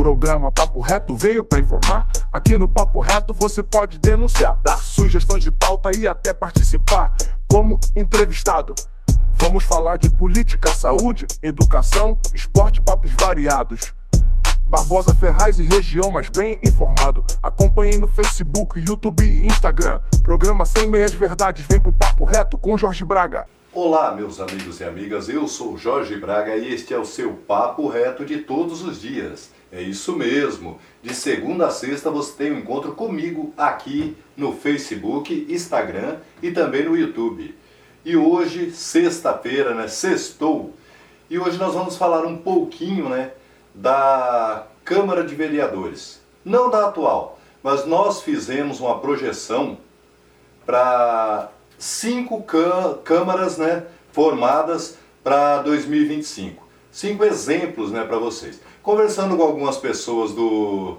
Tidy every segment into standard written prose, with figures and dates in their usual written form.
programa Papo Reto veio pra informar. Aqui no Papo Reto você pode denunciar, dar sugestões de pauta e até participar como entrevistado. Vamos falar de política, saúde, educação, esporte, papos variados. Barbosa, Ferraz e região, mas bem informado. Acompanhe no Facebook, YouTube e Instagram. Programa Sem Meias Verdades, vem pro Papo Reto com Jorge Braga. Olá, meus amigos e amigas, eu sou Jorge Braga e este é o seu Papo Reto de todos os dias. É isso mesmo, de segunda a sexta você tem um encontro comigo aqui no Facebook, Instagram e também no YouTube. E hoje, sexta-feira, sextou, e hoje nós vamos falar um pouquinho, da Câmara de Vereadores. Não da atual, mas nós fizemos uma projeção para 5 câmaras formadas para 2025. 5 exemplos para vocês. Conversando com algumas pessoas do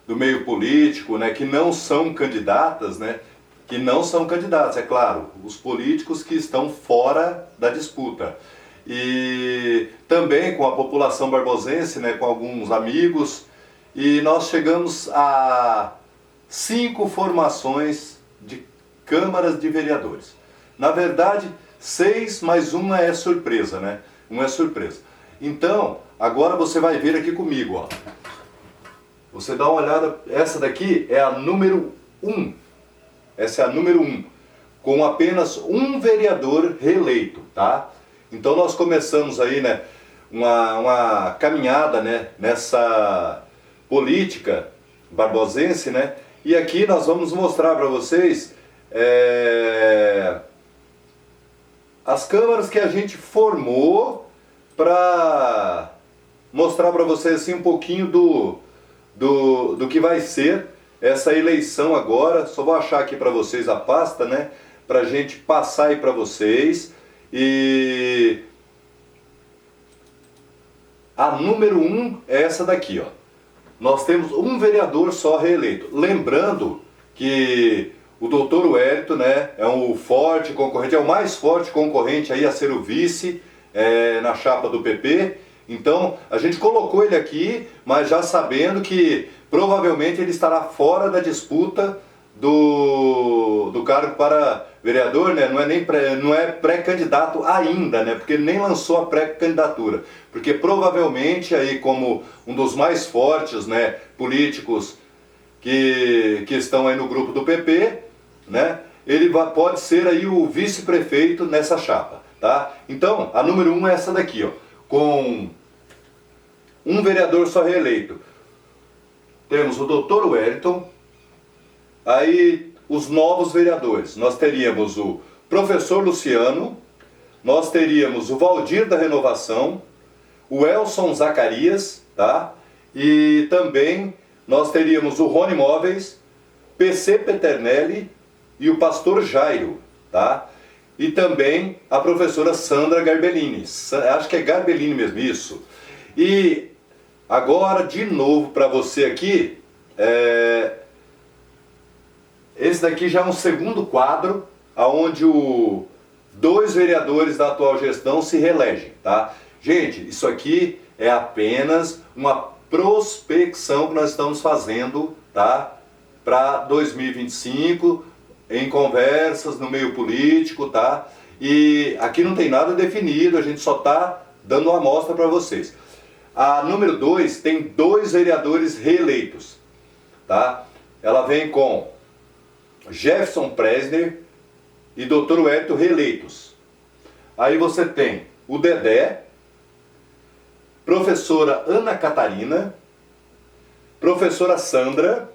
meio político, que não são candidatas, que não são candidatos, é claro, os políticos que estão fora da disputa. E também com a população barbosense, com alguns amigos, e nós chegamos a 5 formações de câmaras de vereadores. Na verdade, 6 mais uma é surpresa, Uma é surpresa. Então, agora você vai ver aqui comigo, ó. Você dá uma olhada, essa daqui é a número 1. Essa é a número 1, com apenas um vereador reeleito, tá? Então nós começamos aí, uma caminhada, nessa política barbosense, E aqui nós vamos mostrar para vocês as câmaras que a gente formou para mostrar para vocês assim um pouquinho do que vai ser essa eleição agora. Só vou achar aqui para vocês a pasta, para a gente passar aí para vocês. E a número 1 é essa daqui, ó. Nós temos um vereador só reeleito. Lembrando que o doutor Wellington, é um forte concorrente, é o mais forte concorrente aí a ser o vice na chapa do PP. Então a gente colocou ele aqui, mas já sabendo que provavelmente ele estará fora da disputa do cargo para vereador, não é pré-candidato ainda, porque ele nem lançou a pré-candidatura, porque provavelmente aí como um dos mais fortes, políticos que estão aí no grupo do PP, ele pode ser aí o vice-prefeito nessa chapa, tá? Então a número 1 é essa daqui, ó, com um vereador só reeleito. Temos o Dr. Wellington. Aí os novos vereadores, nós teríamos o professor Luciano, nós teríamos o Valdir da Renovação, o Elson Zacarias, tá? E também nós teríamos o Rony Móveis, PC Peternelli e o pastor Jairo, tá? E também a professora Sandra Garbellini, acho que é Garbellini mesmo, isso. E agora, de novo para você aqui, esse daqui já é um segundo quadro, onde 2 vereadores da atual gestão se reelegem, tá? Gente, isso aqui é apenas uma prospecção que nós estamos fazendo, tá? Para 2025, em conversas no meio político, tá? E aqui não tem nada definido, a gente só está dando uma amostra para vocês. A número 2 tem 2 vereadores reeleitos, tá? Ela vem com Jefferson Presner e Dr. Wellington reeleitos. Aí você tem o Dedé, professora Ana Catarina, professora Sandra,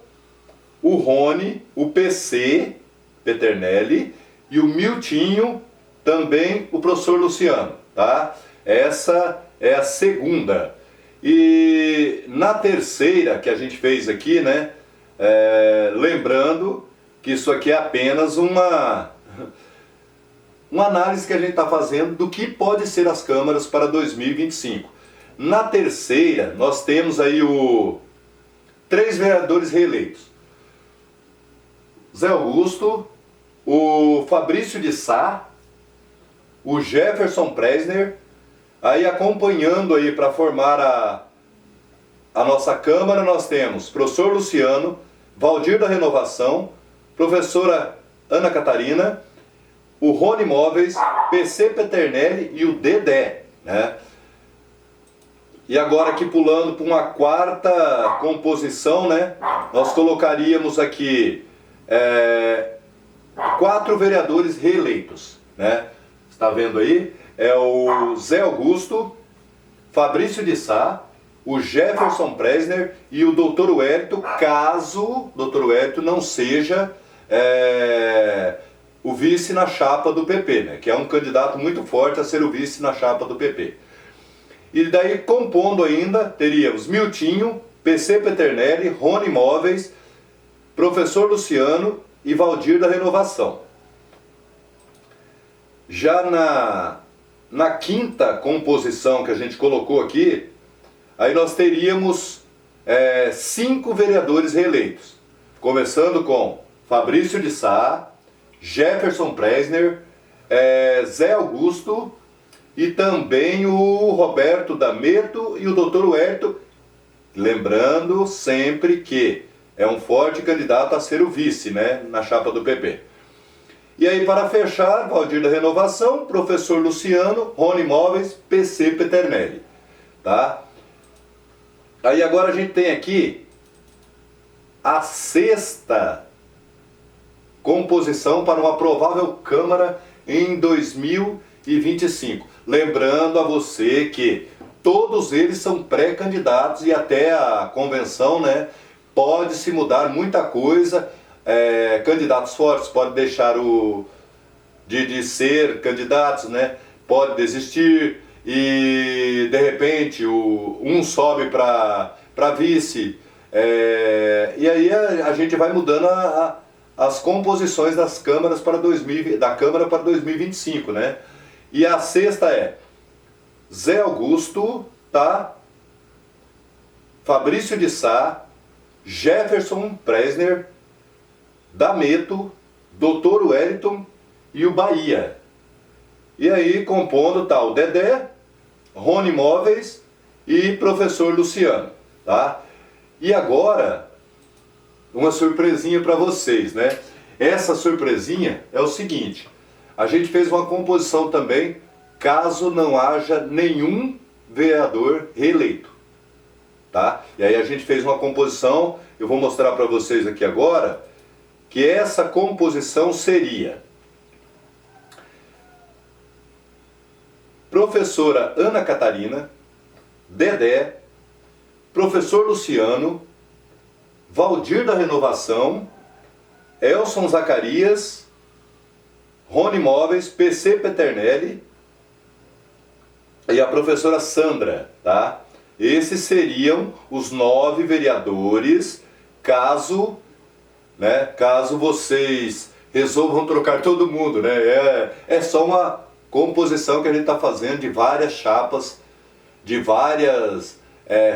o Rony, o PC Peternelli e o Miltinho, também o professor Luciano, tá? Essa é a segunda. E na terceira que a gente fez aqui, lembrando que isso aqui é apenas uma análise que a gente está fazendo do que pode ser as câmaras para 2025. Na terceira, nós temos aí 3 vereadores reeleitos. Zé Augusto, o Fabrício de Sá, o Jefferson Presner, aí acompanhando aí para formar a nossa Câmara nós temos professor Luciano, Valdir da Renovação, professora Ana Catarina, o Rony Móveis, PC Peternelli e o Dedé, né? E agora aqui pulando para uma quarta composição, né? Nós colocaríamos aqui 4 vereadores reeleitos, né? Está vendo aí? É o Zé Augusto, Fabrício de Sá, o Jefferson Presner e o Dr. Wellington, caso o Dr. Wellington não seja o vice na chapa do PP, né? Que é um candidato muito forte a ser o vice na chapa do PP. E daí, compondo ainda, teríamos Miltinho, PC Peternelli, Rony Móveis, professor Luciano e Valdir da Renovação. Já na quinta composição que a gente colocou aqui, aí nós teríamos 5 vereadores reeleitos, começando com Fabrício de Sá, Jefferson Presner, Zé Augusto e também o Roberto D'Ameto e o Dr. Wellington, lembrando sempre que é um forte candidato a ser o vice, né, na chapa do PP. E aí, para fechar, Valdir da Renovação, professor Luciano, Rony Móveis, PC Peternelli, tá? Aí agora a gente tem aqui a sexta composição para uma provável Câmara em 2025. Lembrando a você que todos eles são pré-candidatos e até a convenção, né, pode se mudar muita coisa. Candidatos fortes podem deixar de ser candidatos, né, pode desistir e de repente um sobe para vice, e aí a gente vai mudando as composições das câmaras da Câmara para 2025, né? E a sexta é Zé Augusto, tá? Fabrício de Sá, Jefferson Presner, D'Ameto, Dr. Wellington e o Bahia. E aí compondo tá o Dedé, Rony Móveis e professor Luciano, tá? E agora uma surpresinha para vocês, né? Essa surpresinha é o seguinte: a gente fez uma composição também, caso não haja nenhum vereador reeleito, tá? E aí a gente fez uma composição, eu vou mostrar para vocês aqui agora, que essa composição seria professora Ana Catarina, Dedé, professor Luciano, Valdir da Renovação, Elson Zacarias, Rony Móveis, PC Peternelli e a professora Sandra, tá? Esses seriam os 9 vereadores, caso vocês resolvam trocar todo mundo, né? É só uma composição que a gente está fazendo de várias chapas, de vários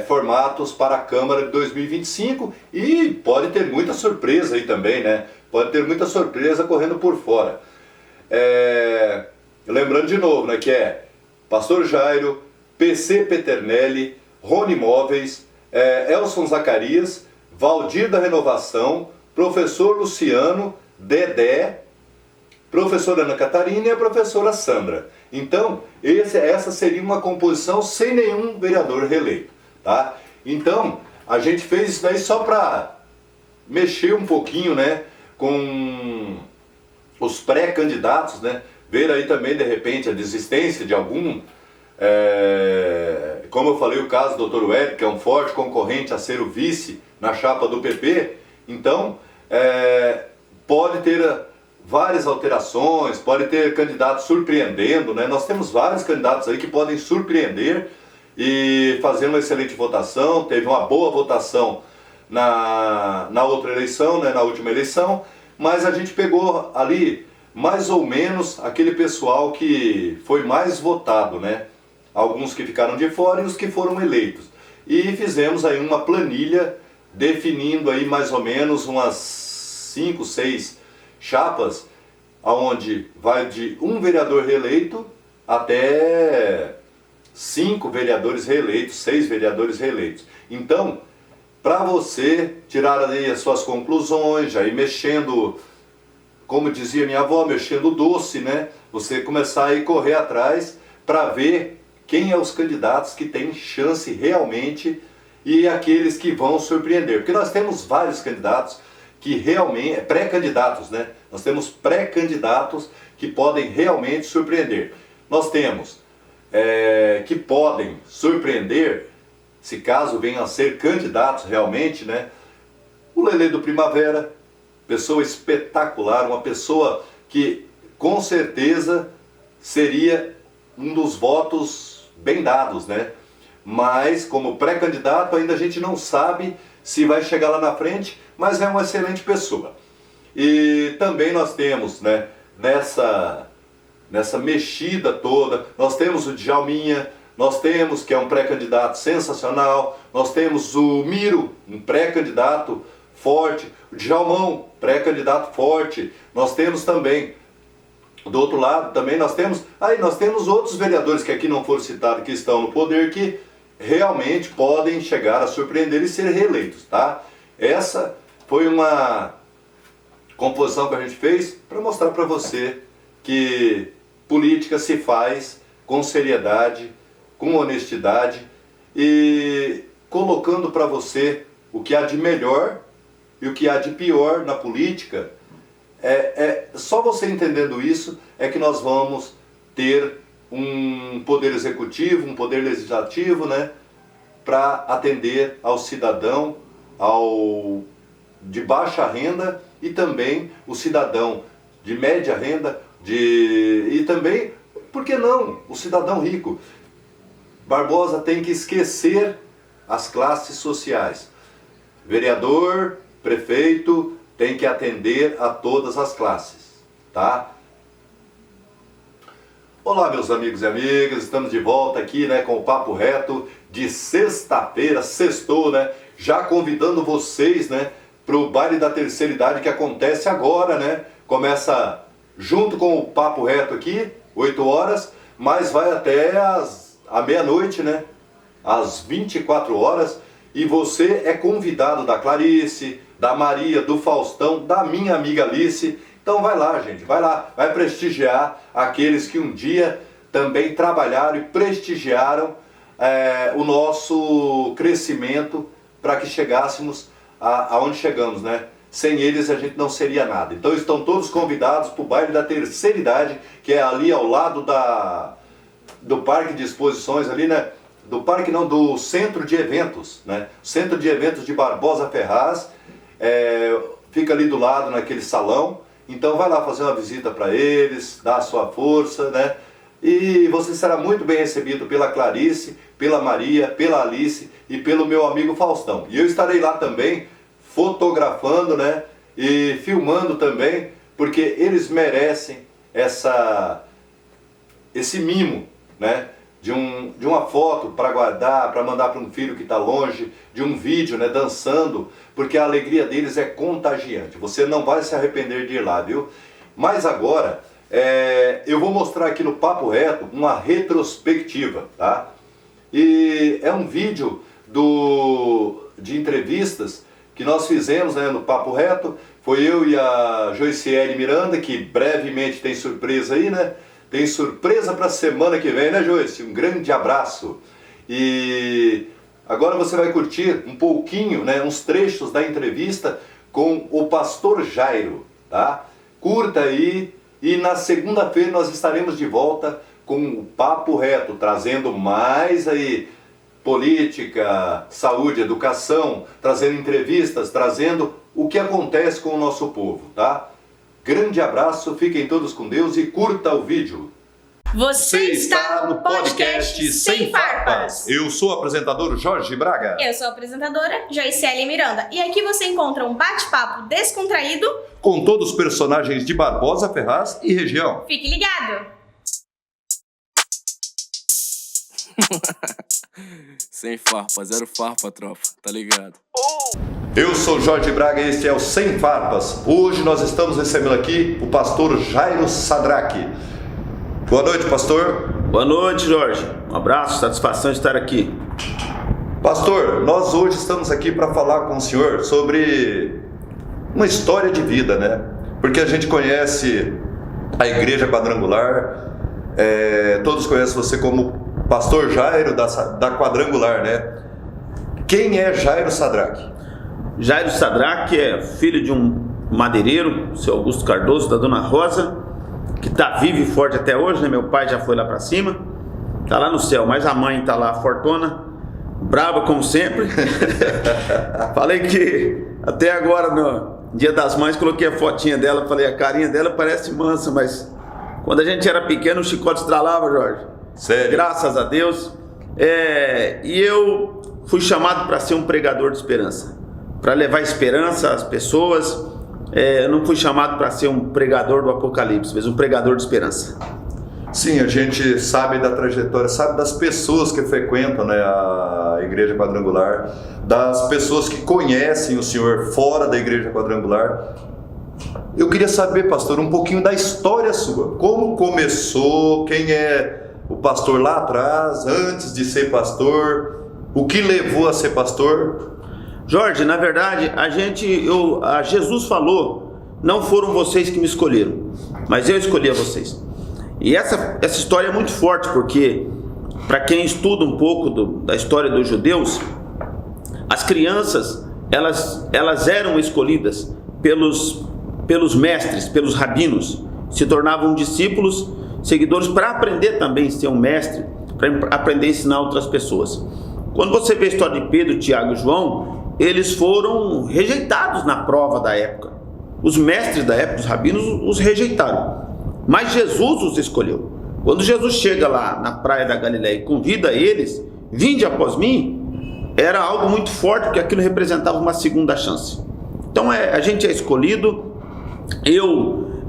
formatos para a Câmara de 2025, e pode ter muita surpresa aí também, né? Pode ter muita surpresa correndo por fora. Lembrando de novo, né, que é Pastor Jairo, PC Peternelli, Rony Móveis, Elson Zacarias, Valdir da Renovação, professor Luciano, Dedé, professora Ana Catarina e a professora Sandra. Então, essa seria uma composição sem nenhum vereador reeleito, tá? Então, a gente fez isso daí só para mexer um pouquinho, né, com os pré-candidatos, né? Ver aí também, de repente, a desistência de algum, como eu falei, o caso do Dr. Wellington, que é um forte concorrente a ser o vice na chapa do PP. Então, pode ter várias alterações, pode ter candidatos surpreendendo, né? Nós temos vários candidatos aí que podem surpreender e fazer uma excelente votação. Teve uma boa votação na outra eleição, né? Na última eleição, mas a gente pegou ali mais ou menos aquele pessoal que foi mais votado, né? Alguns que ficaram de fora e os que foram eleitos. E fizemos aí uma planilha definindo aí mais ou menos umas 5, 6 chapas, aonde vai de um vereador reeleito até 5 vereadores reeleitos, 6 vereadores reeleitos. Então, para você tirar aí as suas conclusões, já ir mexendo, como dizia minha avó, mexendo o doce, né? Você começar a ir correr atrás para ver quem é os candidatos que têm chance realmente e aqueles que vão surpreender. Porque nós temos vários candidatos que realmente, pré-candidatos, né? Nós temos pré-candidatos que podem realmente surpreender. Nós temos que podem surpreender, se caso venham a ser candidatos realmente, né? O Lelê do Primavera, pessoa espetacular, uma pessoa que com certeza seria um dos votos bem dados, né? Mas como pré-candidato ainda a gente não sabe se vai chegar lá na frente, mas é uma excelente pessoa. E também nós temos, né, nessa mexida toda, nós temos o Djalminha, nós temos que é um pré-candidato sensacional, nós temos o Miro, um pré-candidato forte, o Djalmão, pré-candidato forte, nós temos também, do outro lado também nós temos outros vereadores que aqui não foram citados, que estão no poder, que realmente podem chegar a surpreender e ser reeleitos, tá? Essa foi uma composição que a gente fez para mostrar para você que política se faz com seriedade, com honestidade e colocando para você o que há de melhor e o que há de pior na política. Só você entendendo isso é que nós vamos ter um poder executivo, um poder legislativo, né, para atender ao cidadão, de baixa renda e também o cidadão de média renda e também, por que não, o cidadão rico. Barbosa tem que esquecer as classes sociais. Vereador, prefeito, tem que atender a todas as classes, tá? Olá, meus amigos e amigas, estamos de volta aqui, né, com o Papo Reto de sexta-feira, sextou, né? Já convidando vocês, né, para o baile da terceira idade que acontece agora, né? Começa junto com o Papo Reto aqui, 8 horas, mas vai até a meia-noite, né? Às 24 horas. E você é convidado da Clarice, da Maria, do Faustão, da minha amiga Alice. Então vai lá, gente, vai lá, vai prestigiar aqueles que um dia também trabalharam e prestigiaram o nosso crescimento para que chegássemos aonde chegamos, né? Sem eles a gente não seria nada. Então estão todos convidados para o baile da terceira idade, que é ali ao lado do Parque de Exposições, ali, né? Do Centro de Eventos, né? Centro de Eventos de Barbosa Ferraz, fica ali do lado naquele salão. Então vai lá fazer uma visita para eles, dar a sua força, né? E você será muito bem recebido pela Clarice, pela Maria, pela Alice e pelo meu amigo Faustão. E eu estarei lá também fotografando, né? E filmando também, porque eles merecem esse mimo, né? De uma foto para guardar, para mandar para um filho que está longe, de um vídeo, né, dançando, porque a alegria deles é contagiante. Você não vai se arrepender de ir lá, viu? Mas agora, eu vou mostrar aqui no Papo Reto uma retrospectiva, tá? E é um vídeo de entrevistas que nós fizemos, né, no Papo Reto. Foi eu e a Joiciele Miranda, que brevemente tem surpresa aí, né? Tem surpresa para a semana que vem, né, Joyce? Um grande abraço. E agora você vai curtir um pouquinho, né, uns trechos da entrevista com o pastor Jairo, tá? Curta aí e na segunda-feira nós estaremos de volta com o Papo Reto, trazendo mais aí política, saúde, educação, trazendo entrevistas, trazendo o que acontece com o nosso povo, tá? Grande abraço, fiquem todos com Deus e curta o vídeo. Você está no podcast Sem Farpas. Eu sou o apresentador Jorge Braga. Eu sou a apresentadora Joiciele Miranda. E aqui você encontra um bate-papo descontraído com todos os personagens de Barbosa Ferraz e região. Fique ligado! Sem farpa, zero farpa, tropa, tá ligado? Eu sou Jorge Braga e este é o Sem Farpas. Hoje nós estamos recebendo aqui o pastor Jairo Sadraque. Boa noite, pastor. Boa noite, Jorge. Um abraço, satisfação de estar aqui. Pastor, nós hoje estamos aqui para falar com o senhor sobre uma história de vida, né? Porque a gente conhece a Igreja Quadrangular, todos conhecem você como Pastor Jairo da Quadrangular, né? Quem é Jairo Sadraque? Jairo Sadraque é filho de um madeireiro, o seu Augusto Cardoso, da Dona Rosa, que está vivo e forte até hoje, né? Meu pai já foi lá para cima, está lá no céu, mas a mãe está lá fortona, brava como sempre. Falei que até agora, no Dia das Mães, coloquei a fotinha dela, falei, a carinha dela parece mansa, mas quando a gente era pequeno o chicote estralava, Jorge. Sério? Graças a Deus. E eu fui chamado para ser um pregador de esperança, para levar esperança às pessoas. Eu não fui chamado para ser um pregador do Apocalipse, mas um pregador de esperança. Sim, a gente sabe da trajetória, sabe das pessoas que frequentam, né, a Igreja Quadrangular, das pessoas que conhecem o senhor fora da Igreja Quadrangular. Eu queria saber, pastor, um pouquinho da história sua. Como começou, quem é o pastor lá atrás, antes de ser pastor, o que levou a ser pastor? Jorge, na verdade, Jesus falou, não foram vocês que me escolheram, mas eu escolhi a vocês. E essa história é muito forte, porque para quem estuda um pouco da história dos judeus, as crianças, elas eram escolhidas pelos mestres, pelos rabinos, se tornavam discípulos, seguidores, para aprender também a ser um mestre, para aprender a ensinar outras pessoas. Quando você vê a história de Pedro, Tiago e João, eles foram rejeitados na prova da época. Os mestres da época, os rabinos, os rejeitaram. Mas Jesus os escolheu. Quando Jesus chega lá na praia da Galileia e convida eles, vinde após mim, era algo muito forte, porque aquilo representava uma segunda chance. Então a gente é escolhido.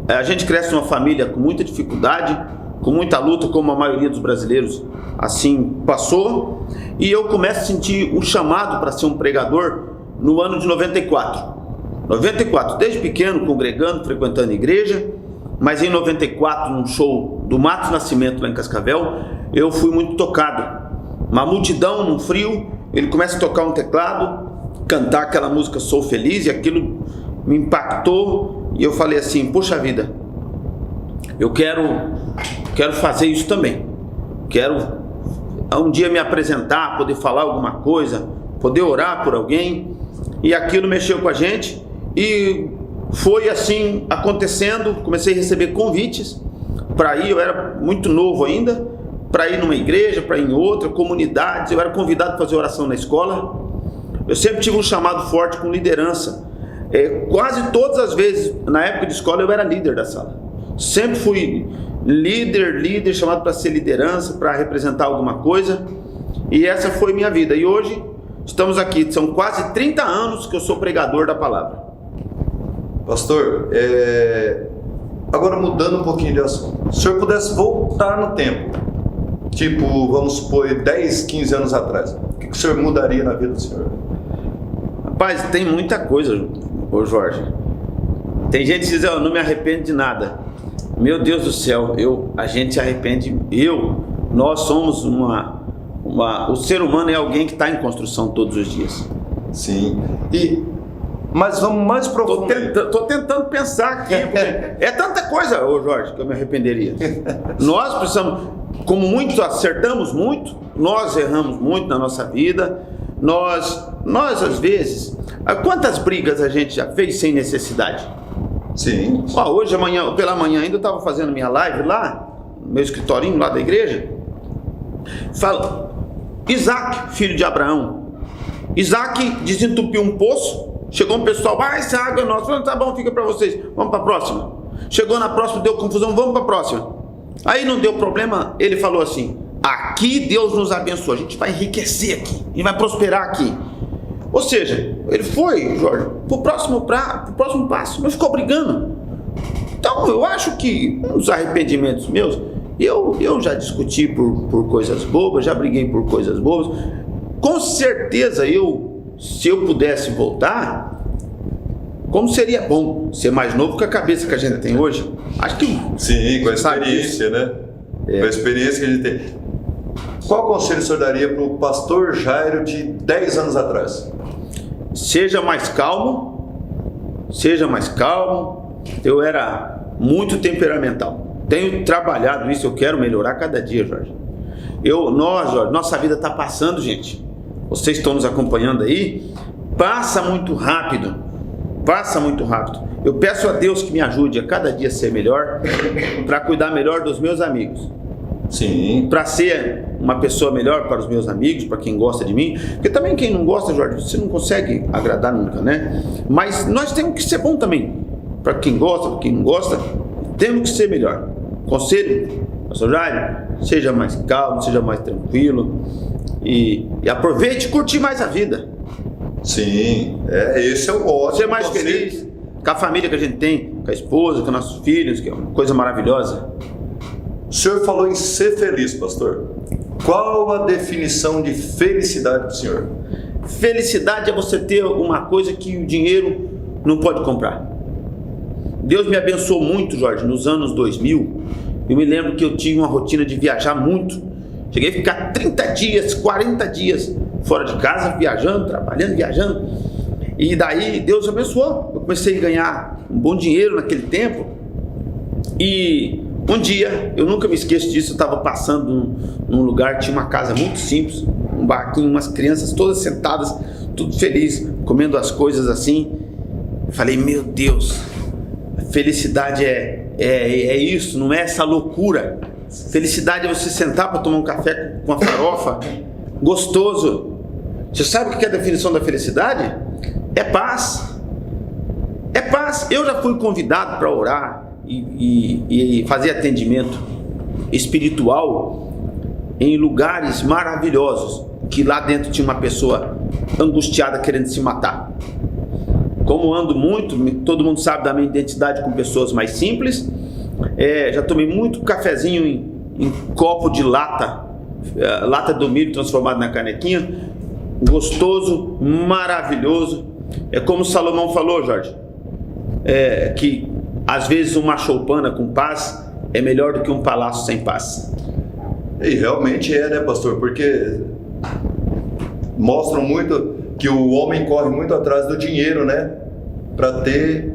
A gente cresce numa família com muita dificuldade, com muita luta, como a maioria dos brasileiros assim passou, e eu começo a sentir um chamado para ser um pregador no ano de 94, desde pequeno, congregando, frequentando a igreja. Mas em 94, num show do Matos Nascimento lá em Cascavel, eu fui muito tocado. Uma multidão, num frio, ele começa a tocar um teclado, cantar aquela música Sou Feliz, e aquilo me impactou, e eu falei assim, poxa vida, eu quero fazer isso também. Quero um dia me apresentar, poder falar alguma coisa, poder orar por alguém, e aquilo mexeu com a gente, e foi assim acontecendo. Comecei a receber convites para ir, eu era muito novo ainda, para ir numa igreja, para ir em outra, comunidades. Eu era convidado para fazer oração na escola. Eu sempre tive um chamado forte com liderança. Quase todas as vezes, na época de escola, eu era líder da sala. Sempre fui líder, chamado para ser liderança, para representar alguma coisa. E essa foi minha vida. E hoje estamos aqui, são quase 30 anos que eu sou pregador da palavra. Pastor, agora mudando um pouquinho de assunto, se o senhor pudesse voltar no tempo, tipo, vamos supor, 10, 15 anos atrás, o que o senhor mudaria na vida do senhor? Rapaz, tem muita coisa, ô Jorge. Tem gente que diz, eu não me arrependo de nada. Meu Deus do céu, a gente se arrepende. Nós somos o ser humano é alguém que está em construção todos os dias. Sim. Mas vamos mais profundo. Tô tentando pensar aqui. É tanta coisa, ô Jorge, que eu me arrependeria. Nós precisamos, como muitos acertamos muito, nós erramos muito na nossa vida. Nós às vezes, quantas brigas a gente já fez sem necessidade? Sim. Hoje, pela manhã ainda eu estava fazendo minha live lá, no meu escritorinho lá da igreja. Fala, Isaac, filho de Abraão. Isaac desentupiu um poço. Chegou um pessoal, essa água é nossa. Falei, tá bom, fica para vocês, vamos para a próxima. Chegou na próxima, deu confusão, vamos para a próxima. Aí não deu problema, ele falou assim, aqui Deus nos abençoa, a gente vai enriquecer aqui, a gente vai prosperar aqui. Ou seja, ele foi, Jorge, pro próximo passo, não ficou brigando. Então eu acho que uns arrependimentos meus, eu já discuti por coisas bobas, já briguei por coisas bobas. Com certeza se eu pudesse voltar, como seria bom ser mais novo com a cabeça que a gente tem hoje. Acho que sim, com a experiência, né? Com a experiência que a gente tem. Qual conselho o senhor daria para o pastor Jairo de 10 anos atrás? Seja mais calmo, eu era muito temperamental, tenho trabalhado isso, eu quero melhorar cada dia, Jorge. Jorge, nossa vida está passando, gente, vocês estão nos acompanhando aí, passa muito rápido, eu peço a Deus que me ajude a cada dia ser melhor, para cuidar melhor dos meus amigos. Sim. Para ser uma pessoa melhor para os meus amigos, para quem gosta de mim, porque também quem não gosta, Jorge, você não consegue agradar nunca, né? Mas nós temos que ser bom também, para quem gosta, para quem não gosta, temos que ser melhor. Conselho, pastor Jairo, seja mais calmo, seja mais tranquilo e aproveite e curtir mais a vida. Sim, esse é o ótimo. Ser mais feliz com a família que a gente tem, com a esposa, com nossos filhos, que é uma coisa maravilhosa. O senhor falou em ser feliz, pastor. Qual a definição de felicidade do senhor? Felicidade é você ter uma coisa que o dinheiro não pode comprar. Deus me abençoou muito, Jorge, nos anos 2000. Eu me lembro que eu tinha uma rotina de viajar muito. Cheguei a ficar 30 dias, 40 dias fora de casa, viajando, trabalhando, viajando. E daí Deus abençoou. Eu comecei a ganhar um bom dinheiro naquele tempo. E um dia, eu nunca me esqueço disso, eu estava passando num lugar, tinha uma casa muito simples, um barquinho, umas crianças todas sentadas, tudo feliz, comendo as coisas assim. Falei, meu Deus, a felicidade é isso, não é essa loucura. Felicidade é você sentar para tomar um café com uma farofa, gostoso. Você sabe o que é a definição da felicidade? É paz. É paz. Eu já fui convidado para orar e fazer atendimento espiritual em lugares maravilhosos, que lá dentro tinha uma pessoa angustiada querendo se matar. Como ando muito, todo mundo sabe da minha identidade com pessoas mais simples, já tomei muito cafezinho em copo de lata do milho transformado na canequinha, gostoso, maravilhoso. É como Salomão falou, Jorge, que às vezes uma choupana com paz é melhor do que um palácio sem paz. E realmente né, pastor? Porque mostram muito que o homem corre muito atrás do dinheiro, né? Para ter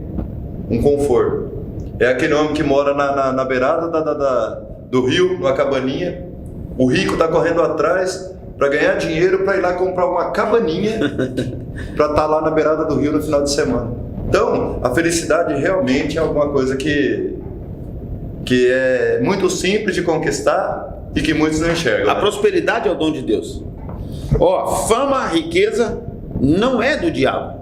um conforto. É aquele homem que mora na beirada do rio, numa cabaninha. O rico está correndo atrás para ganhar dinheiro para ir lá comprar uma cabaninha para estar lá na beirada do rio no final de semana. Então, a felicidade realmente é alguma coisa que é muito simples de conquistar e que muitos não enxergam. A prosperidade é o dom de Deus. Fama, riqueza não é do diabo,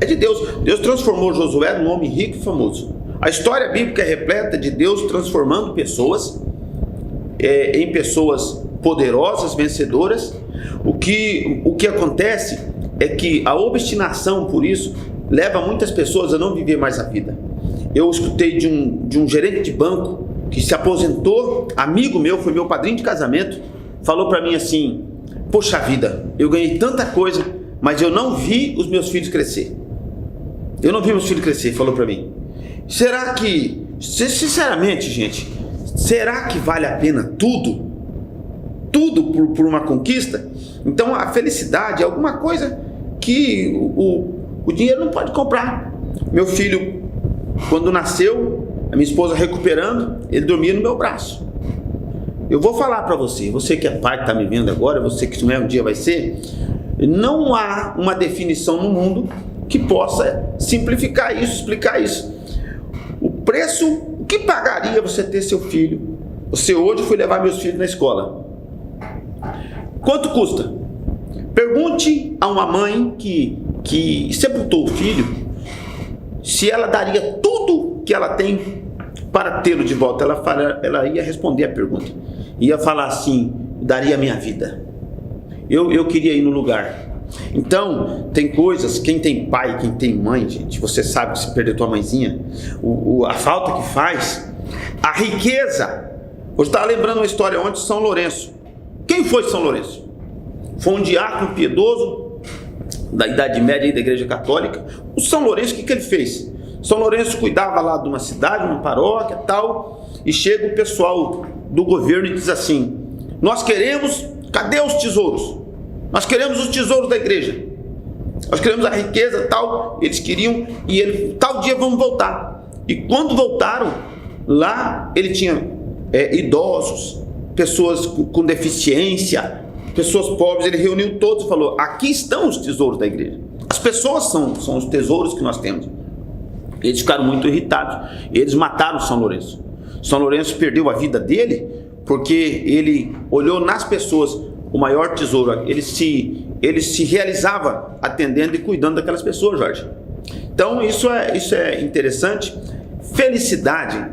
é de Deus. Deus transformou Josué num homem rico e famoso. A história bíblica é repleta de Deus transformando pessoas em pessoas poderosas, vencedoras. O que acontece é que a obstinação por isso leva muitas pessoas a não viver mais a vida. Eu escutei de um gerente de banco que se aposentou, amigo meu, foi meu padrinho de casamento, falou para mim assim: poxa vida, eu ganhei tanta coisa, mas eu não vi os meus filhos crescer. Falou para mim. Será que, sinceramente, gente, será que vale a pena tudo por uma conquista? Então a felicidade é alguma coisa que o dinheiro não pode comprar. Meu filho, quando nasceu, a minha esposa recuperando, ele dormia no meu braço. Eu vou falar para você que é pai, que está me vendo agora, você que um dia vai ser, não há uma definição no mundo que possa simplificar isso, explicar isso. O preço, o que pagaria você ter seu filho? Você hoje foi levar meus filhos na escola. Quanto custa? Pergunte a uma mãe que sepultou o filho se ela daria tudo que ela tem para tê-lo de volta. Ela ia responder a pergunta. Ia falar assim: daria a minha vida. Eu queria ir no lugar. Então, tem coisas, quem tem pai, quem tem mãe, gente, você sabe que se perder tua mãezinha, a falta que faz, a riqueza. Hoje estava lembrando uma história ontem de São Lourenço. Quem foi São Lourenço? Foi um diácono piedoso da Idade Média da Igreja Católica. O São Lourenço, o que ele fez? São Lourenço cuidava lá de uma cidade, uma paróquia e tal, e chega o pessoal do governo e diz assim: nós queremos, cadê os tesouros? Nós queremos os tesouros da igreja. Nós queremos a riqueza tal, eles queriam, e ele, tal dia vamos voltar. E quando voltaram, lá ele tinha idosos, pessoas com deficiência, pessoas pobres, ele reuniu todos e falou: aqui estão os tesouros da igreja. As pessoas são os tesouros que nós temos. Eles ficaram muito irritados, eles mataram São Lourenço. São Lourenço perdeu a vida dele porque ele olhou nas pessoas o maior tesouro. Ele se realizava atendendo e cuidando daquelas pessoas, Jorge. Então isso é interessante. Felicidade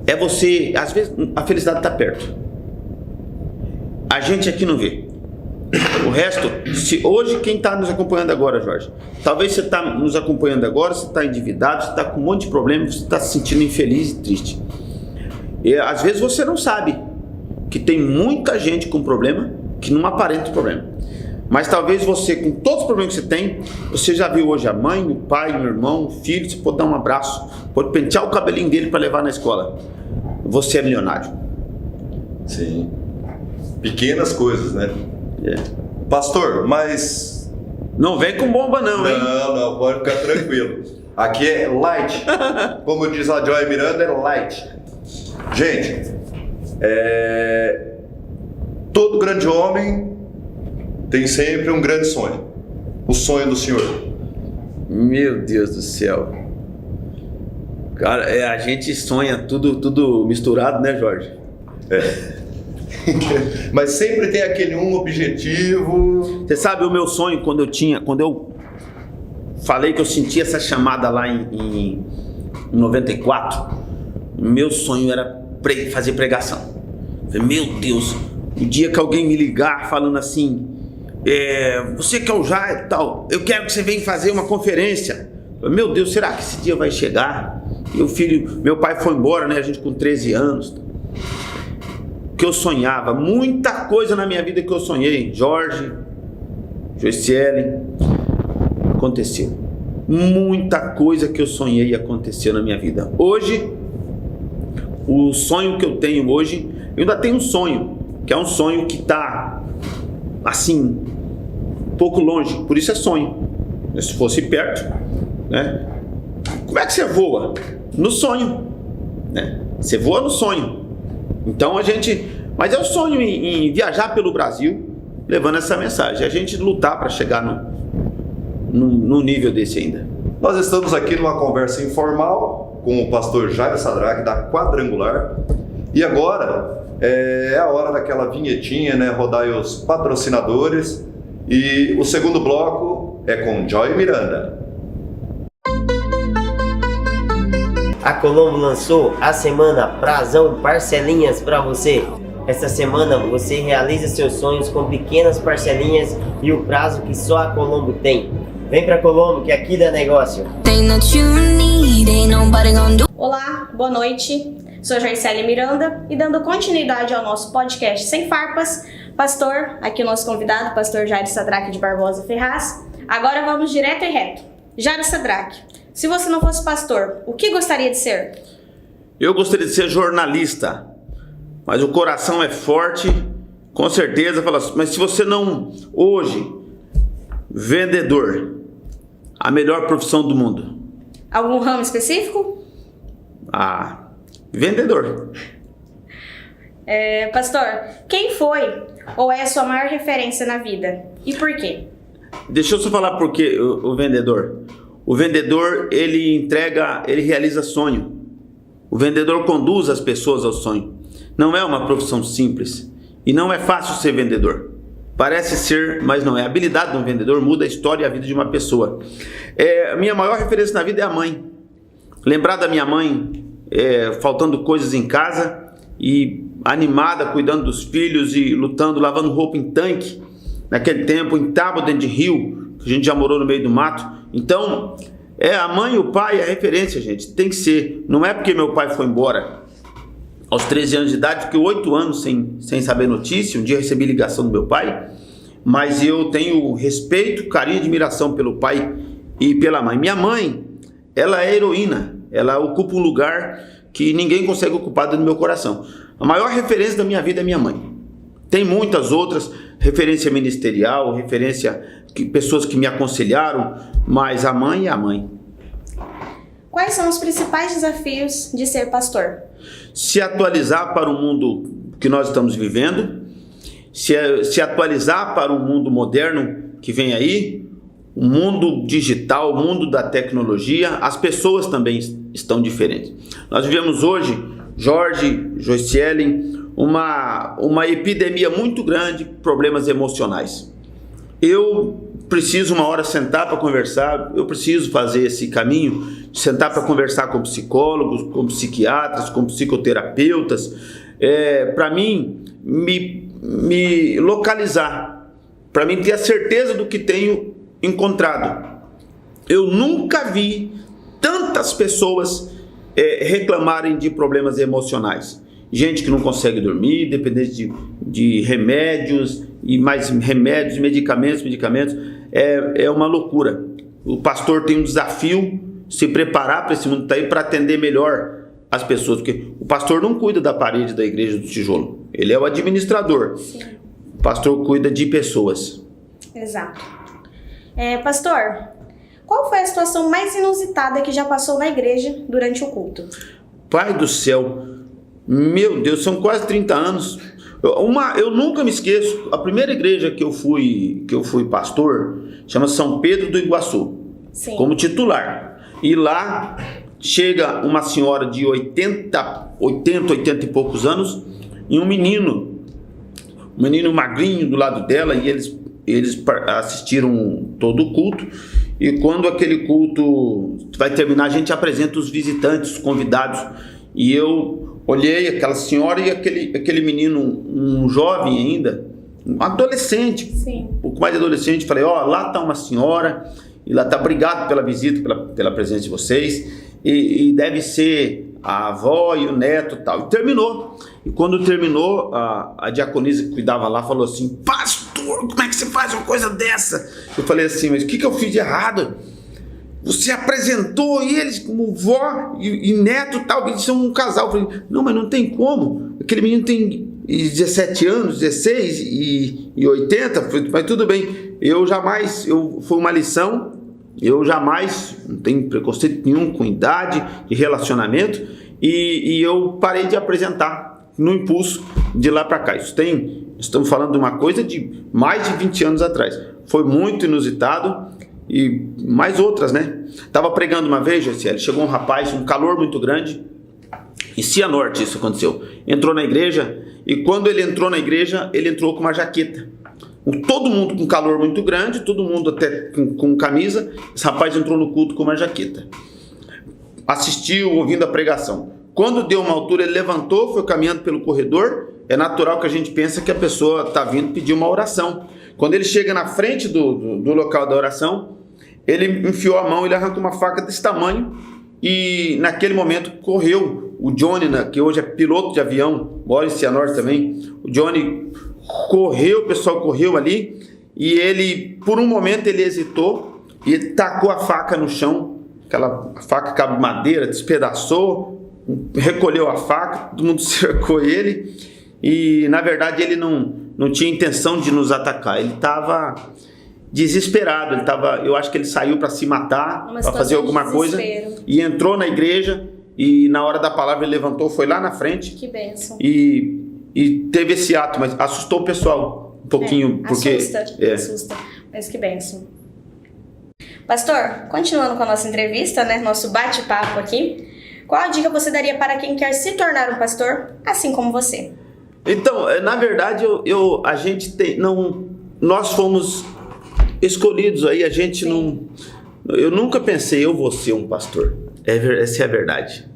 é você, às vezes a felicidade está perto, a gente aqui não vê. O resto, hoje quem está nos acompanhando agora, Jorge, talvez você está nos acompanhando agora, você está endividado, você está com um monte de problemas, você está se sentindo infeliz e triste. E às vezes você não sabe que tem muita gente com problema que não aparenta o problema. Mas talvez você, com todos os problemas que você tem, você já viu hoje a mãe, o pai, o irmão, o filho, você pode dar um abraço, pode pentear o cabelinho dele para levar na escola. Você é milionário. Sim. Pequenas coisas, né? Pastor, mas... não vem com bomba não, hein? Não, pode ficar tranquilo. Aqui é light. Como diz a Joy Miranda, é light. Gente, todo grande homem tem sempre um grande sonho. O sonho do senhor. Meu Deus do céu. Cara, a gente sonha tudo misturado, né, Jorge? Mas sempre tem aquele um objetivo. Você sabe o meu sonho quando eu falei que eu senti essa chamada lá em 94, meu sonho era fazer pregação. Falei, meu Deus, o dia que alguém me ligar falando assim, você que é o Jair e tal, eu quero que você venha fazer uma conferência. Falei, meu Deus, será que esse dia vai chegar? Meu pai foi embora, né, a gente com 13 anos. Que eu sonhava, muita coisa na minha vida que eu sonhei, Joiciele, aconteceu. Muita coisa que eu sonhei aconteceu na minha vida. Hoje, o sonho que eu tenho hoje, eu ainda tenho um sonho, que é um sonho que está assim, um pouco longe, por isso é sonho. Se fosse perto, né? Como é que você voa? No sonho, né? Você voa no sonho. Então mas é o sonho em viajar pelo Brasil, levando essa mensagem, a gente lutar para chegar no nível desse ainda. Nós estamos aqui numa conversa informal com o pastor Jair Sadraque da Quadrangular, e agora é a hora daquela vinhetinha, né? Rodar aí os patrocinadores, e o segundo bloco é com Joy Miranda. A Colombo lançou a semana Prazão Parcelinhas para você. Esta semana você realiza seus sonhos com pequenas parcelinhas e o prazo que só a Colombo tem. Vem pra Colombo que aqui dá negócio. Olá, boa noite. Sou Joiciele Miranda e dando continuidade ao nosso podcast Sem Farpas, pastor, aqui o nosso convidado, pastor Jair Sadraque de Barbosa Ferraz. Agora vamos direto e reto. Jair Sadraque, se você não fosse pastor, o que gostaria de ser? Eu gostaria de ser jornalista, mas o coração é forte, com certeza, fala assim, mas se você não, hoje, vendedor, a melhor profissão do mundo. Algum ramo específico? Vendedor. Pastor, quem foi ou é a sua maior referência na vida e por quê? Deixa eu só falar por que o vendedor. O vendedor, ele realiza sonho. O vendedor conduz as pessoas ao sonho. Não é uma profissão simples e não é fácil ser vendedor. Parece ser, mas não é. A habilidade de um vendedor muda a história e a vida de uma pessoa. A minha maior referência na vida é a mãe. Lembrar da minha mãe faltando coisas em casa e animada, cuidando dos filhos e lutando, lavando roupa em tanque. Naquele tempo, em tábua dentro de rio, que a gente já morou no meio do mato. Então, a mãe e o pai é a referência, gente. Tem que ser. Não é porque meu pai foi embora aos 13 anos de idade, fiquei 8 anos sem saber notícia. Um dia eu recebi ligação do meu pai, mas eu tenho respeito, carinho e admiração pelo pai e pela mãe. Minha mãe, ela é heroína. Ela ocupa um lugar que ninguém consegue ocupar dentro do meu coração. A maior referência da minha vida é minha mãe. Tem muitas outras, referência ministerial, pessoas que me aconselharam, mas a mãe é a mãe. Quais são os principais desafios de ser pastor? Se atualizar para o mundo que nós estamos vivendo, se atualizar para o mundo moderno que vem aí, o mundo digital, o mundo da tecnologia, as pessoas também estão diferentes. Nós vivemos hoje, Jorge, Joicielen, uma epidemia muito grande de problemas emocionais. Eu preciso uma hora sentar para conversar, eu preciso fazer esse caminho, sentar para conversar com psicólogos, com psiquiatras, com psicoterapeutas, para mim me localizar, para mim ter a certeza do que tenho encontrado. Eu nunca vi tantas pessoas reclamarem de problemas emocionais. Gente que não consegue dormir, dependente de remédios, e mais remédios, medicamentos. É uma loucura. O pastor tem um desafio, se preparar para esse mundo que está aí, para atender melhor as pessoas. Porque o pastor não cuida da parede da igreja do tijolo. Ele é o administrador. Sim. O pastor cuida de pessoas. Exato. Pastor, qual foi a situação mais inusitada que já passou na igreja durante o culto? Pai do céu, meu Deus, são quase 30 anos. Eu nunca me esqueço, a primeira igreja que eu fui pastor chama São Pedro do Iguaçu. Sim. Como titular. E lá chega uma senhora de 80 e poucos anos e um menino magrinho do lado dela, e eles assistiram todo o culto. E quando aquele culto vai terminar, a gente apresenta os visitantes, os convidados. E eu olhei aquela senhora e aquele menino, um jovem ainda, um adolescente, Sim. Um pouco mais de adolescente. Falei, lá está uma senhora, e lá está, obrigado pela visita, pela presença de vocês, e deve ser a avó e o neto e tal. E terminou. E quando terminou, a diaconisa que cuidava lá falou assim, pastor, como é que você faz uma coisa dessa? Eu falei assim, mas o que eu fiz de errado? Você apresentou eles como vó e neto e tal, eles são um casal. Eu falei, não, mas não tem como. Aquele menino tem 17 anos, 16 e 80, mas tudo bem. Foi uma lição, eu jamais, não tenho preconceito nenhum com idade e relacionamento, e eu parei de apresentar no impulso de lá para cá. Estamos falando de uma coisa de mais de 20 anos atrás. Foi muito inusitado. E mais outras, né? Tava pregando uma vez, Joicielen, chegou um rapaz, um calor muito grande, em Cianorte isso aconteceu. Entrou na igreja, e quando ele entrou na igreja, ele entrou com uma jaqueta. Todo mundo com calor muito grande, todo mundo até com camisa. Esse rapaz entrou no culto com uma jaqueta. Assistiu, ouvindo a pregação. Quando deu uma altura, ele levantou, foi caminhando pelo corredor. É natural que a gente pense que a pessoa está vindo pedir uma oração. Quando ele chega na frente do local da oração, ele enfiou a mão, ele arrancou uma faca desse tamanho, e naquele momento correu o Johnny, que hoje é piloto de avião, mora em Cianorte também. O Johnny correu, o pessoal correu ali, e ele, por um momento, ele hesitou e ele tacou a faca no chão, aquela faca cabo de madeira, despedaçou, recolheu a faca, todo mundo cercou ele, e na verdade ele não tinha intenção de nos atacar, ele estava desesperado, eu acho que ele saiu para se matar, para fazer alguma coisa, e entrou na igreja, e na hora da palavra ele levantou, foi lá na frente. Que bênção. E teve esse ato, mas assustou o pessoal um pouquinho, porque... Assusta, mas que bênção. Pastor, continuando com a nossa entrevista, né, nosso bate-papo aqui, qual a dica você daria para quem quer se tornar um pastor, assim como você? Então, na verdade, nós fomos escolhidos aí, eu nunca pensei, eu vou ser um pastor, essa é a verdade.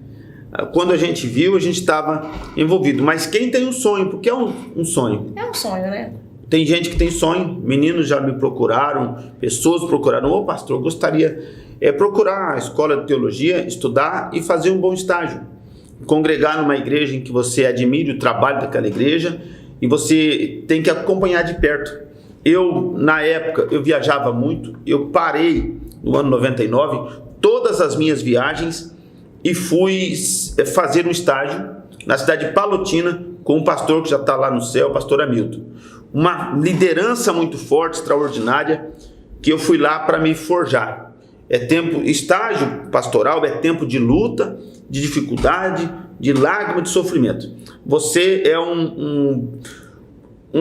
Quando a gente viu, a gente estava envolvido, mas quem tem um sonho, porque é um sonho. É um sonho, né? Tem gente que tem sonho, meninos já me procuraram, pessoas procuraram, pastor, eu gostaria procurar a escola de teologia, estudar e fazer um bom estágio. Congregar numa igreja em que você admire o trabalho daquela igreja e você tem que acompanhar de perto. Na época, eu viajava muito, eu parei no ano 99, todas as minhas viagens, e fui fazer um estágio na cidade de Palotina com um pastor que já está lá no céu, o pastor Hamilton. Uma liderança muito forte, extraordinária, que eu fui lá para me forjar. Estágio pastoral é tempo de luta, de dificuldade, de lágrima, de sofrimento. Você é um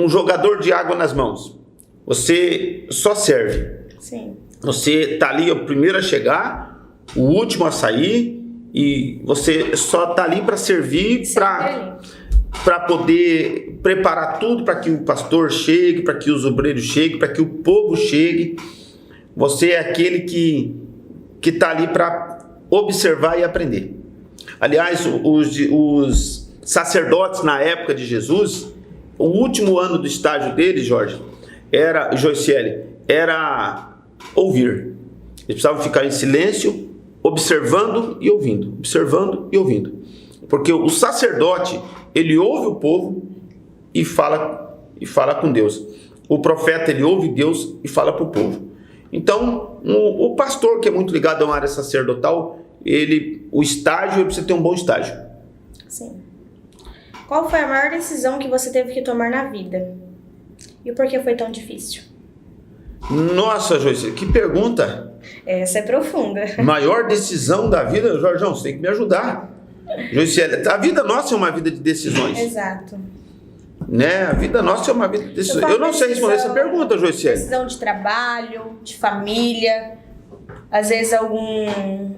jogador de água nas mãos. Você só serve. Sim. Você está ali o primeiro a chegar, o último a sair, e você só está ali para servir, para poder preparar tudo para que o pastor chegue, para que os obreiros cheguem, para que o povo chegue. Você é aquele que está ali para observar e aprender. Aliás, os sacerdotes na época de Jesus, o último ano do estágio deles, Joiciele, era ouvir. Eles precisavam ficar em silêncio, observando e ouvindo, porque o sacerdote, ele ouve o povo e fala com Deus. O profeta, ele ouve Deus e fala para o povo. Então, o pastor que é muito ligado a uma área sacerdotal, o estágio, ele precisa ter um bom estágio. Sim. Qual foi a maior decisão que você teve que tomar na vida? E por que foi tão difícil? Nossa, Joyce, que pergunta! Essa é profunda. Maior decisão da vida, Jorjão, você tem que me ajudar. Joyce, a vida nossa é uma vida de decisões. Exato. Né? A vida nossa é uma vida de decisões. Eu não sei responder essa pergunta, Joyce. Decisão de trabalho, de família, às vezes algum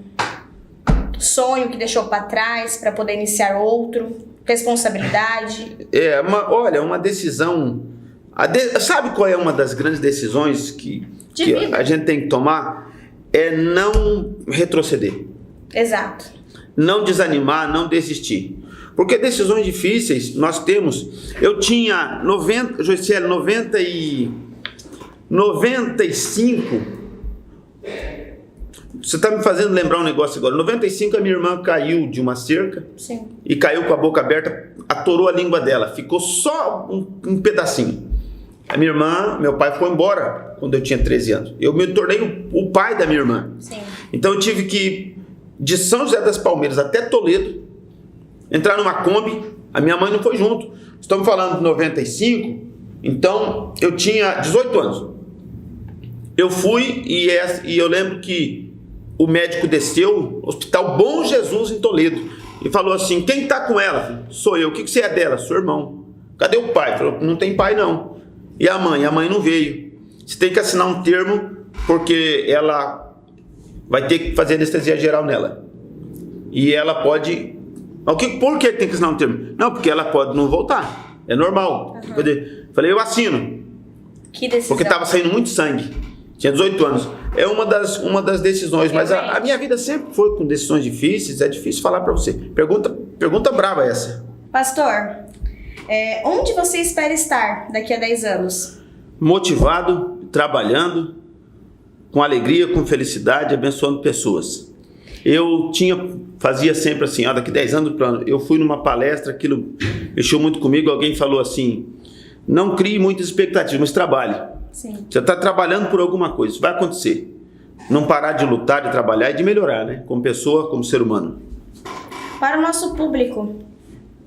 sonho que deixou para trás para poder iniciar outro, responsabilidade. Olha, uma decisão. Sabe qual é uma das grandes decisões que a gente tem que tomar? É não retroceder. Exato. Não desanimar, não desistir. Porque decisões difíceis nós temos. Eu tinha 95. Você está me fazendo lembrar um negócio agora. Em 95 a minha irmã caiu de uma cerca. Sim. E caiu com a boca aberta, atorou a língua dela. Ficou só um pedacinho. A minha irmã, meu pai foi embora quando eu tinha 13 anos. Eu me tornei o pai da minha irmã. Sim. Então eu tive que ir de São José das Palmeiras até Toledo, entrar numa Kombi. A minha mãe não foi junto. Estamos falando de 95, então eu tinha 18 anos. Eu fui e eu lembro que o médico desceu, Hospital Bom Jesus em Toledo, e falou assim: quem está com ela? Falei, sou eu. O que você é dela? Seu irmão. Cadê o pai? Falou, não tem pai não. E a mãe? A mãe não veio. Você tem que assinar um termo, porque ela vai ter que fazer anestesia geral nela. E ela pode... Por que tem que assinar um termo? Não, porque ela pode não voltar. É normal. Falei, eu assino. Que decisão? Porque estava saindo muito sangue. Tinha 18 anos. É uma das decisões. Mas a minha vida sempre foi com decisões difíceis. É difícil falar para você. Pergunta brava essa. Pastor, onde você espera estar daqui a 10 anos? Motivado, trabalhando, com alegria, com felicidade, abençoando pessoas. Eu fazia sempre assim, daqui 10 anos, plano. Eu fui numa palestra, aquilo mexeu muito comigo, alguém falou assim: não crie muitas expectativas, mas trabalhe. Sim. Você está trabalhando por alguma coisa, isso vai acontecer. Não parar de lutar, de trabalhar e de melhorar, né? Como pessoa, como ser humano. Para o nosso público,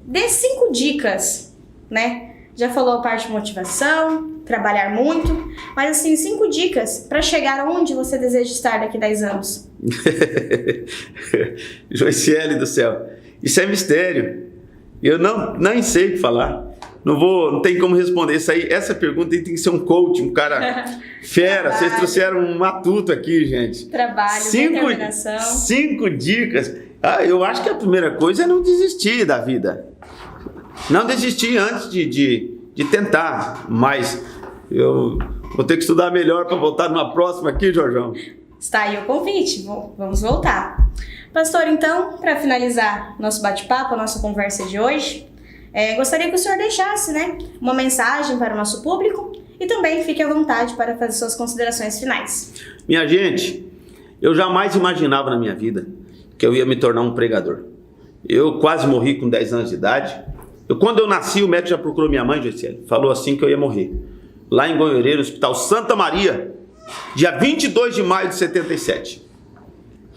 dê 5 dicas, né? Já falou a parte de motivação, trabalhar muito, mas assim, 5 dicas para chegar onde você deseja estar daqui a 10 anos. Joiciele do céu, isso é mistério. Eu nem sei o que falar. Não tem como responder isso aí. Essa pergunta aí tem que ser um coach, um cara fera. Vocês trouxeram um matuto aqui, gente. Trabalho, determinação. 5 dicas. Eu acho que a primeira coisa é não desistir da vida. Não desistir antes de tentar, mas eu vou ter que estudar melhor para voltar numa próxima aqui, Jorjão. Está aí o convite, vamos voltar. Pastor, então, para finalizar nosso bate-papo, a nossa conversa de hoje, gostaria que o senhor deixasse, né, uma mensagem para o nosso público e também fique à vontade para fazer suas considerações finais. Minha gente, eu jamais imaginava na minha vida que eu ia me tornar um pregador. Eu quase morri com 10 anos de idade. Quando eu nasci, o médico já procurou minha mãe, Joiciele, falou assim que eu ia morrer. Lá em Goiânia, no Hospital Santa Maria, dia 22 de maio de 77.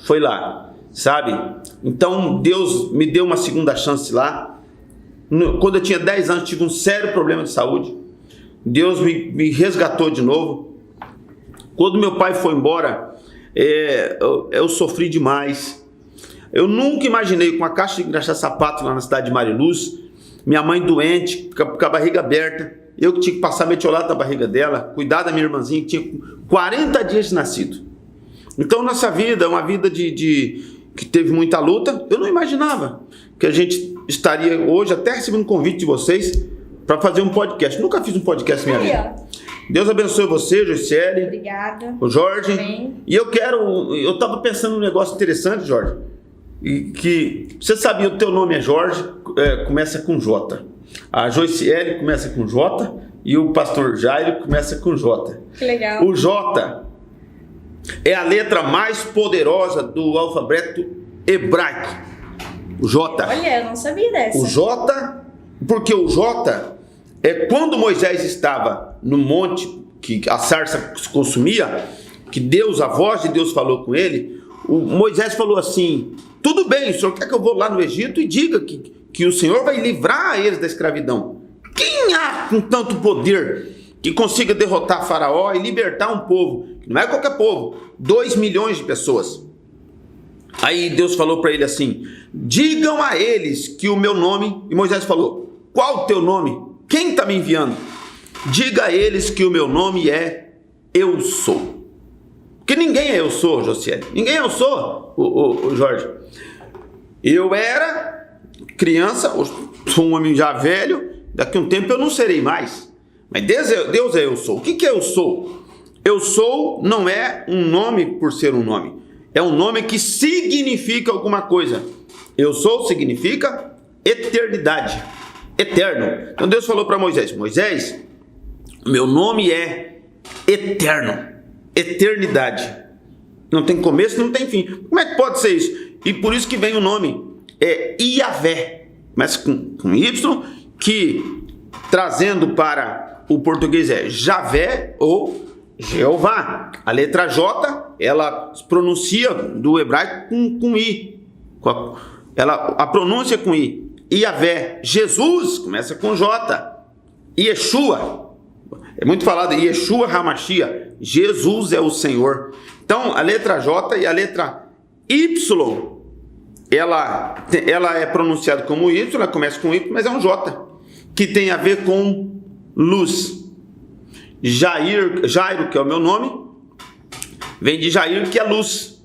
Foi lá, sabe? Então Deus me deu uma segunda chance lá. Quando eu tinha 10 anos, tive um sério problema de saúde. Deus me resgatou de novo. Quando meu pai foi embora, eu sofri demais. Eu nunca imaginei, com a caixa de engraxar sapato lá na cidade de Mariluz, minha mãe doente, com a barriga aberta, eu que tinha que passar metiolate na barriga dela, cuidar da minha irmãzinha que tinha 40 dias de nascido. Então nossa vida é uma vida que teve muita luta. Eu não imaginava que a gente estaria hoje até recebendo um convite de vocês para fazer um podcast. Nunca fiz um podcast na minha vida. Deus abençoe você, Joiciele. Obrigada. O Jorge. Amém. E eu estava pensando num negócio interessante, Jorge. E que você sabia, o teu nome é Jorge, começa com J. A Joiciele começa com J e o pastor Jairo começa com J. Que legal. O J é a letra mais poderosa do alfabeto hebraico. O J. Olha, eu não sabia dessa. O J, porque o J é quando Moisés estava no monte, que a sarça se consumia, que Deus, a voz de Deus falou com ele, Moisés falou assim: tudo bem, o senhor quer que eu vou lá no Egito e diga que o Senhor vai livrar eles da escravidão. Quem há com tanto poder que consiga derrotar Faraó e libertar um povo? Não é qualquer povo, 2 milhões de pessoas. Aí Deus falou para ele assim: digam a eles que o meu nome... E Moisés falou: qual o teu nome? Quem está me enviando? Diga a eles que o meu nome é Eu Sou. Porque ninguém é Eu Sou, Joiciele. Ninguém é Eu Sou, o Jorge. Eu era criança, sou um homem já velho, daqui a um tempo eu não serei mais. Mas Deus é Eu Sou. O que é Eu Sou? Eu Sou não é um nome por ser um nome. É um nome que significa alguma coisa. Eu Sou significa eternidade. Eterno. Então Deus falou para Moisés: Moisés, meu nome é eterno. Eternidade. Não tem começo, não tem fim. Como é que pode ser isso? E por isso que vem o nome Iavé. Começa com Y, que trazendo para o português é Javé ou Jeová. A letra J, ela se pronuncia do hebraico com I. A pronúncia com I. Iavé. Jesus começa com J. Yeshua. É muito falado Yeshua HaMashiach. Jesus é o Senhor. Então a letra J e a letra Y, ela é pronunciada como Y, ela começa com Y, mas é um J, que tem a ver com luz. Jairo, que é o meu nome, vem de Jair, que é luz.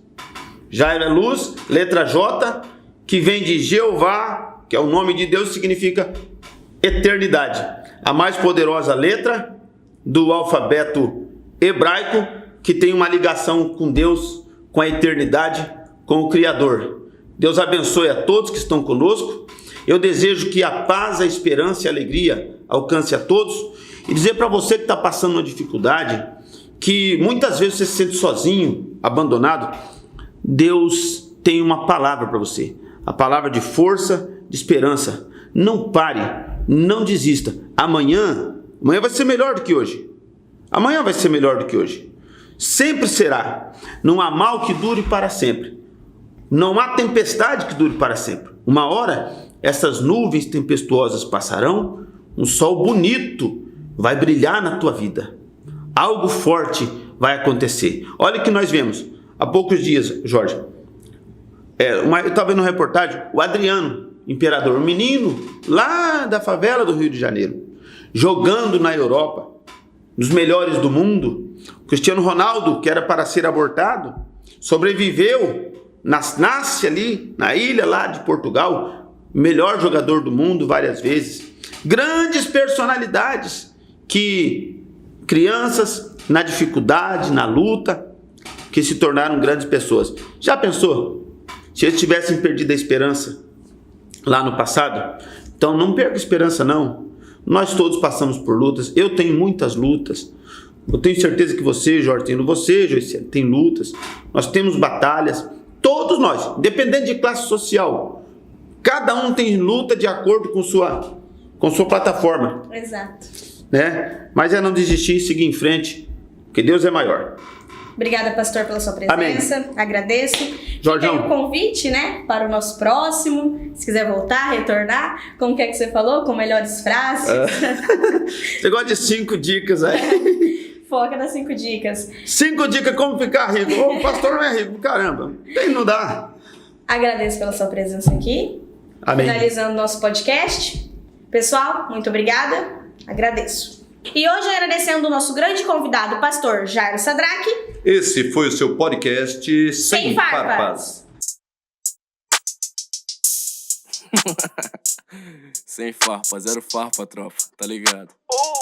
Jairo é luz. Letra J, que vem de Jeová, que é o nome de Deus, significa eternidade. A mais poderosa letra do alfabeto hebraico, que tem uma ligação com Deus, com a eternidade, com o Criador. Deus abençoe a todos que estão conosco. Eu desejo que a paz, a esperança e a alegria alcance a todos. E dizer para você que está passando uma dificuldade, que muitas vezes você se sente sozinho, abandonado, Deus tem uma palavra para você. A palavra de força, de esperança. Não pare, não desista. Amanhã vai ser melhor do que hoje. Amanhã vai ser melhor do que hoje. Sempre será. Não há mal que dure para sempre. Não há tempestade que dure para sempre. Uma hora, essas nuvens tempestuosas passarão, um sol bonito vai brilhar na tua vida. Algo forte vai acontecer. Olha o que nós vemos há poucos dias, Jorge. Eu estava vendo uma reportagem, o Adriano, imperador, um menino lá da favela do Rio de Janeiro, jogando na Europa, nos melhores do mundo. Cristiano Ronaldo, que era para ser abortado, sobreviveu, nasce ali na ilha lá de Portugal, melhor jogador do mundo várias vezes. Grandes personalidades, que crianças na dificuldade, na luta, que se tornaram grandes pessoas. Já pensou se eles tivessem perdido a esperança lá no passado? Então não perca a esperança não. Nós todos passamos por lutas. Eu tenho muitas lutas. Eu tenho certeza que você, Jorge, Joiciele, tem lutas. Nós temos batalhas. Todos nós, independente de classe social. Cada um tem luta de acordo com sua plataforma. Exato. Né? Mas é não desistir e seguir em frente, porque Deus é maior. Obrigada, pastor, pela sua presença. Amém. Agradeço. Jorjão. Fica aí o convite, né, para o nosso próximo. Se quiser voltar, retornar, como que é que você falou? Com melhores frases. Você gosta de 5 dicas aí? Foca nas 5 dicas. 5 dicas como ficar rico. O pastor não é rico, caramba. Não dá. Agradeço pela sua presença aqui. Amém. Finalizando nosso podcast. Pessoal, muito obrigada. Agradeço. E hoje agradecendo o nosso grande convidado, o pastor Jairo Sadraque. Esse foi o seu podcast Sem Farpas. Sem farpa, zero farpa, tropa, tá ligado?